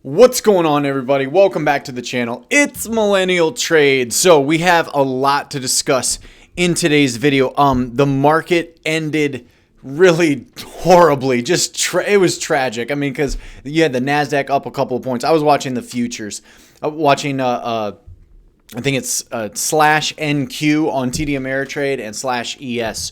What's going on, everybody? Welcome back to the channel. It's Millennial Trade. So we have a lot to discuss in today's video. The market ended really horribly. It was tragic. I mean, because you had the Nasdaq up a couple of points. I was watching the futures, watching I think it's /NQ on TD Ameritrade and /ES.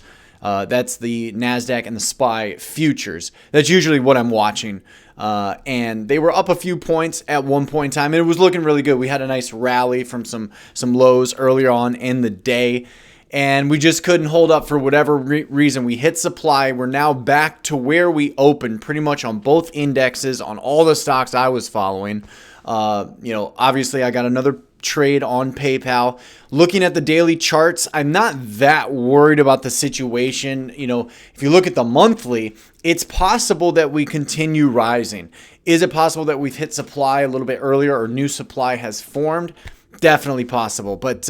That's the Nasdaq and the SPY futures. That's usually what I'm watching. And they were up a few points at one point in time, and it was looking really good. We had a nice rally from some lows earlier on in the day, and we just couldn't hold up for whatever reason. We hit supply. We're now back to where we opened, pretty much on both indexes, on all the stocks I was following. Obviously I got another trade on PayPal. Looking at the daily charts, I'm not that worried about the situation. If you look at the monthly, it's possible that we continue rising. Is it possible that we've hit supply a little bit earlier or new supply has formed? Definitely possible. But,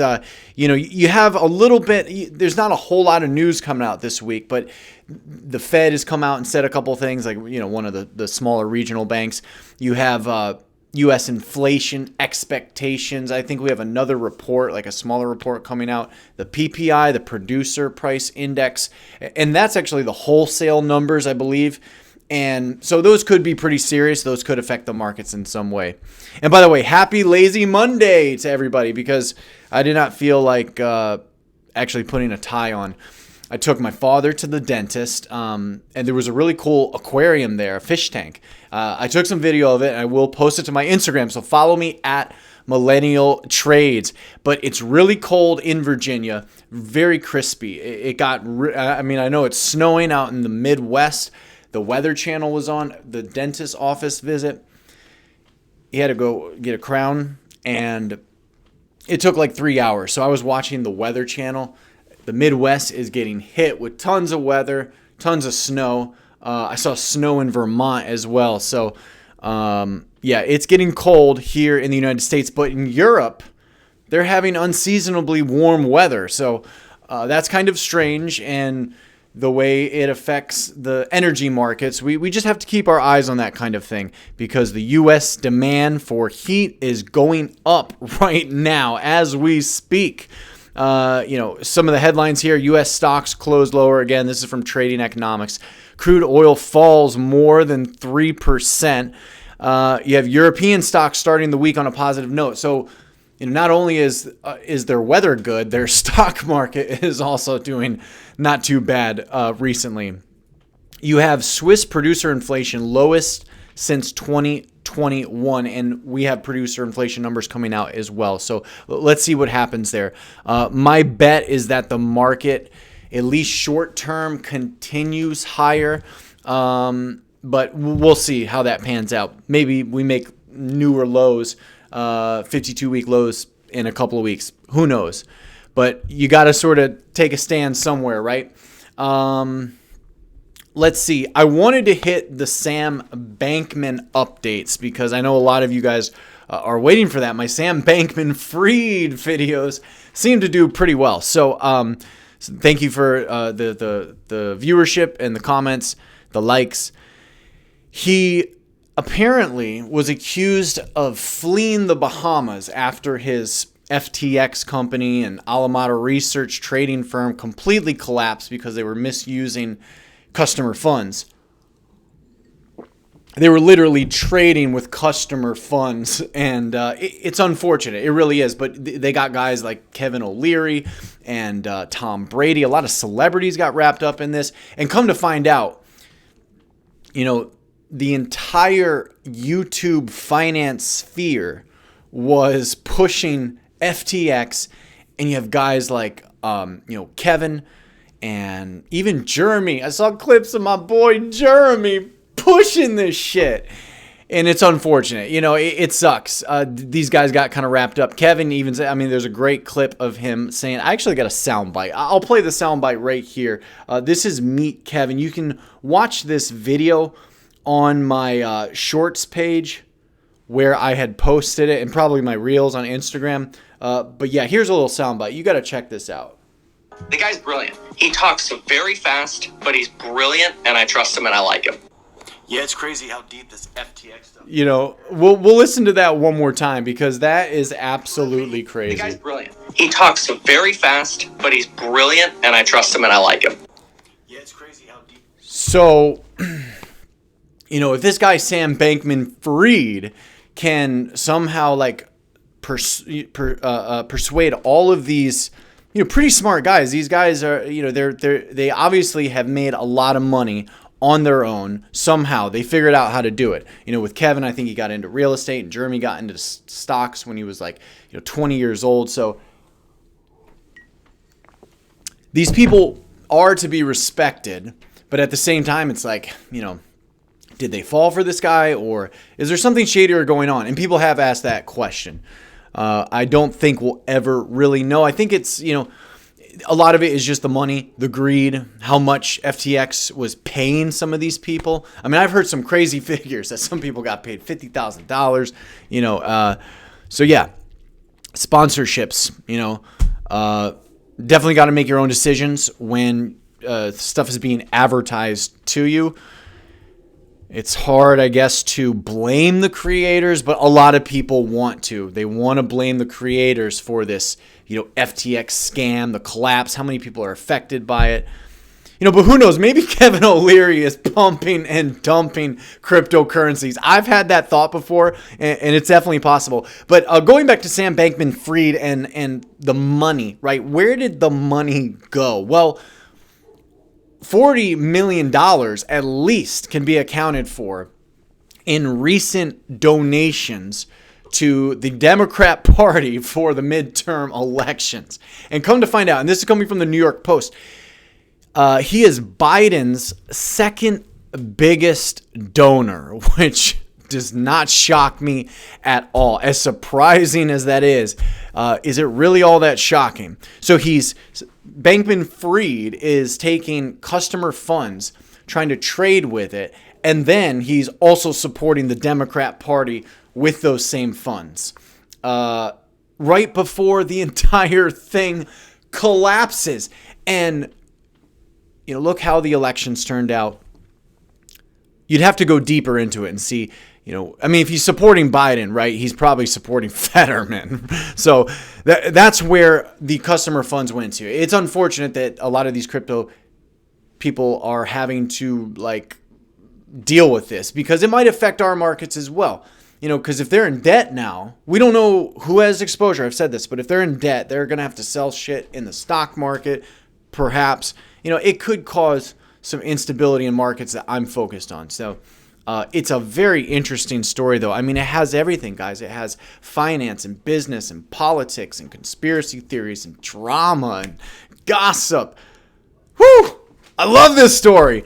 you have a little bit, there's not a whole lot of news coming out this week, but the Fed has come out and said a couple of things, like, one of the smaller regional banks. You have, U.S. inflation expectations. I think we have another report, like a smaller report coming out, the PPI, the producer price index, and that's actually the wholesale numbers, I believe. And so those could be pretty serious. Those could affect the markets in some way. And by the way, happy Lazy Monday to everybody, because I did not feel like actually putting a tie on. I took my father to the dentist, and there was a really cool aquarium there, a fish tank. I took some video of it, and I will post it to my Instagram, so follow me at Millennial Trades. But it's really cold in Virginia, very crispy. I know it's snowing out in the Midwest. The Weather Channel was on the dentist office visit. He had to go get a crown, and it took like 3 hours. So I was watching the Weather Channel. The Midwest is getting hit with tons of weather, tons of snow. I saw snow in Vermont as well. So, it's getting cold here in the United States. But in Europe, they're having unseasonably warm weather. So that's kind of strange. And the way it affects the energy markets, we just have to keep our eyes on that kind of thing, because the U.S. demand for heat is going up right now as we speak. Some of the headlines here: U.S. stocks closed lower. Again, this is from Trading Economics. Crude oil falls more than 3%. You have European stocks starting the week on a positive note. So, not only is their weather good, their stock market is also doing not too bad recently. You have Swiss producer inflation lowest since 2021, and we have producer inflation numbers coming out as well. So let's see what happens there. My bet is that the market, at least short term, continues higher, but we'll see how that pans out. Maybe we make newer lows, 52-week lows in a couple of weeks. Who knows? But you got to sort of take a stand somewhere, right? Let's see. I wanted to hit the Sam Bankman updates, because I know a lot of you guys are waiting for that. My Sam Bankman Fried videos seem to do pretty well. So thank you for the viewership and the comments, the likes. He apparently was accused of fleeing the Bahamas after his FTX company and Alameda Research trading firm completely collapsed because they were misusing customer funds. They were literally trading with customer funds, and it's unfortunate. It really is. But they got guys like Kevin O'Leary and Tom Brady. A lot of celebrities got wrapped up in this. And come to find out, the entire YouTube finance sphere was pushing FTX, and you have guys like Kevin and even Jeremy. I saw clips of my boy Jeremy pushing this shit, and it's unfortunate. It sucks. These guys got kind of wrapped up. Kevin even said, there's a great clip of him saying, I actually got a soundbite. I'll play the soundbite right here. This is Meet Kevin. You can watch this video on my shorts page where I had posted it, and probably my reels on Instagram. But yeah, here's a little soundbite. You got to check this out. The guy's brilliant. He talks very fast, but he's brilliant, and I trust him and I like him. Yeah, it's crazy how deep this FTX stuff. You know, we'll listen to that one more time because that is absolutely crazy. The guy's brilliant. He talks very fast, but he's brilliant, and I trust him and I like him. Yeah, it's crazy how deep. So, you know, if this guy Sam Bankman-Fried can somehow like persuade all of these, you know, pretty smart guys. These guys are, you know, they obviously have made a lot of money on their own. Somehow they figured out how to do it. You know, with Kevin, I think he got into real estate, and Jeremy got into stocks when he was like, you know, 20 years old. So these people are to be respected, but at the same time, it's like, you know, did they fall for this guy, or is there something shadier going on? And people have asked that question. I don't think we'll ever really know. I think it's, you know, a lot of it is just the money, the greed, how much FTX was paying some of these people. I mean, I've heard some crazy figures that some people got paid $50,000, you know. So yeah, sponsorships, you know, definitely got to make your own decisions when stuff is being advertised to you. It's hard, I guess, to blame the creators, but a lot of people want to. They want to blame the creators for this, you know, FTX scam, the collapse, how many people are affected by it. You know, but who knows? Maybe Kevin O'Leary is pumping and dumping cryptocurrencies. I've had that thought before, and it's definitely possible. But going back to Sam Bankman-Fried and the money, right? Where did the money go? Well, $40 million at least can be accounted for in recent donations to the Democrat Party for the midterm elections. And come to find out, and this is coming from the New York Post, he is Biden's second biggest donor, which does not shock me at all. As surprising as that is it really all that shocking? So Bankman-Fried is taking customer funds, trying to trade with it, and then he's also supporting the Democrat Party with those same funds. Right before the entire thing collapses. And, you know, look how the elections turned out. You'd have to go deeper into it and see, you know, I mean, if he's supporting Biden, right, he's probably supporting Fetterman. So that's where the customer funds went to. It's unfortunate that a lot of these crypto people are having to, like, deal with this because it might affect our markets as well. You know, because if they're in debt now, we don't know who has exposure. I've said this, but if they're in debt, they're going to have to sell shit in the stock market, perhaps. You know, it could cause some instability in markets that I'm focused on. So it's a very interesting story, though. I mean, it has everything, guys. It has finance and business and politics and conspiracy theories and drama and gossip. Whew! I love this story.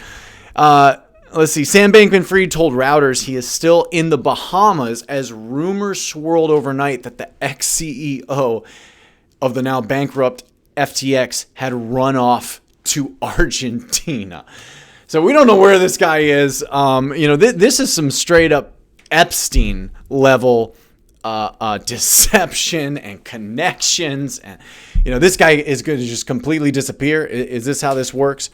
Let's see. Sam Bankman-Fried told Reuters he is still in the Bahamas as rumors swirled overnight that the ex-CEO of the now bankrupt FTX had run off to Argentina. So we don't know where this guy is. You know, this is some straight up Epstein level deception and connections. And, you know, this guy is going to just completely disappear. Is this how this works?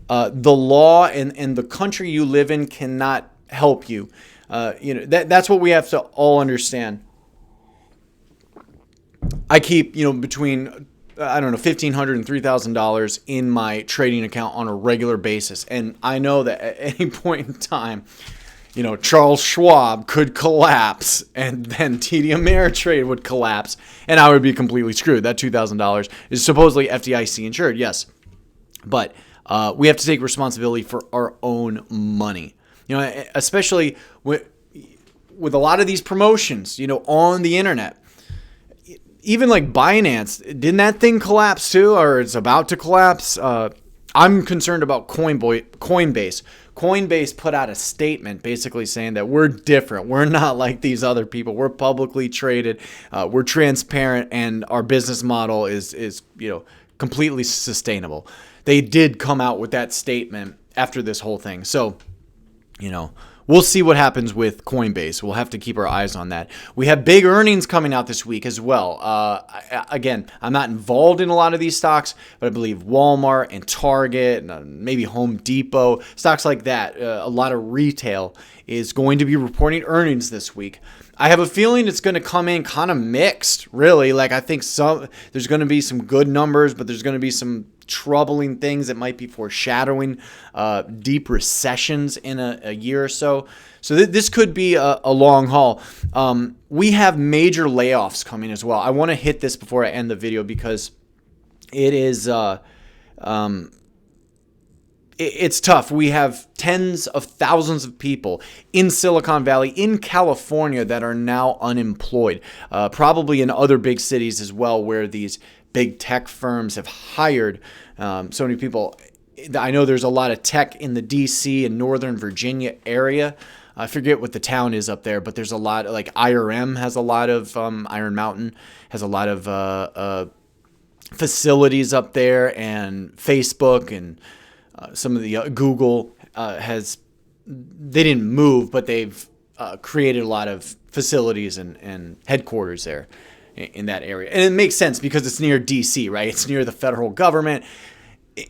The law and the country you live in cannot help you. You know, that's what we have to all understand. I keep, you know, between, I don't know, $1,500 and $3,000 in my trading account on a regular basis. And I know that at any point in time, you know, Charles Schwab could collapse and then TD Ameritrade would collapse and I would be completely screwed. That $2,000 is supposedly FDIC insured, yes. But we have to take responsibility for our own money. You know, especially with a lot of these promotions, you know, on the internet. Even like Binance, didn't that thing collapse too, or it's about to collapse? I'm concerned about Coinbase. Coinbase put out a statement basically saying that we're different. We're not like these other people. We're publicly traded. We're transparent, and our business model is you know, completely sustainable. They did come out with that statement after this whole thing. So, you know, we'll see what happens with Coinbase. We'll have to keep our eyes on that. We have big earnings coming out this week as well. Again, I'm not involved in a lot of these stocks, but I believe Walmart and Target and maybe Home Depot, stocks like that, a lot of retail is going to be reporting earnings this week. I have a feeling it's going to come in kind of mixed, really. Like, I think there's going to be some good numbers, but there's going to be some troubling things that might be foreshadowing deep recessions in a year or so. So this could be a long haul. We have major layoffs coming as well. I want to hit this before I end the video because it is it's tough. We have tens of thousands of people in Silicon Valley, in California, that are now unemployed. Probably in other big cities as well, where these big tech firms have hired so many people. I know there's a lot of tech in the DC and Northern Virginia area. I forget what the town is up there, but there's a lot, like IRM has a lot of, Iron Mountain has a lot of facilities up there, and Facebook and some of the Google they didn't move, but they've created a lot of facilities and headquarters there in that area. And it makes sense because it's near DC, right? It's near the federal government.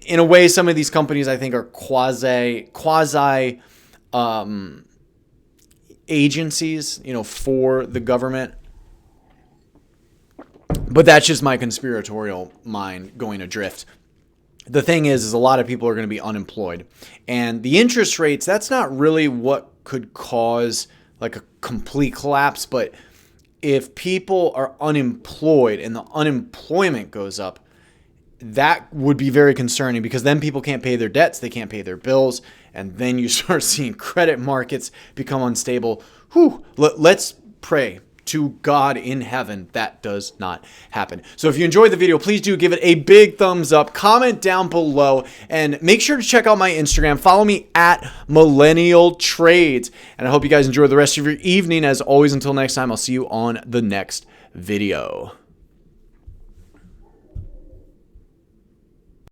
In a way, some of these companies, I think, are quasi agencies, for the government. But that's just my conspiratorial mind going adrift. The thing is a lot of people are going to be unemployed. And the interest rates, that's not really what could cause like a complete collapse. But if people are unemployed and the unemployment goes up, that would be very concerning, because then people can't pay their debts, they can't pay their bills, and then you start seeing credit markets become unstable. Let's pray to God in heaven that does not happen. So if you enjoyed the video, please do give it a big thumbs up, comment down below, and make sure to check out my Instagram. Follow me at Millennial Trades. And I hope you guys enjoy the rest of your evening. As always, until next time, I'll see you on the next video.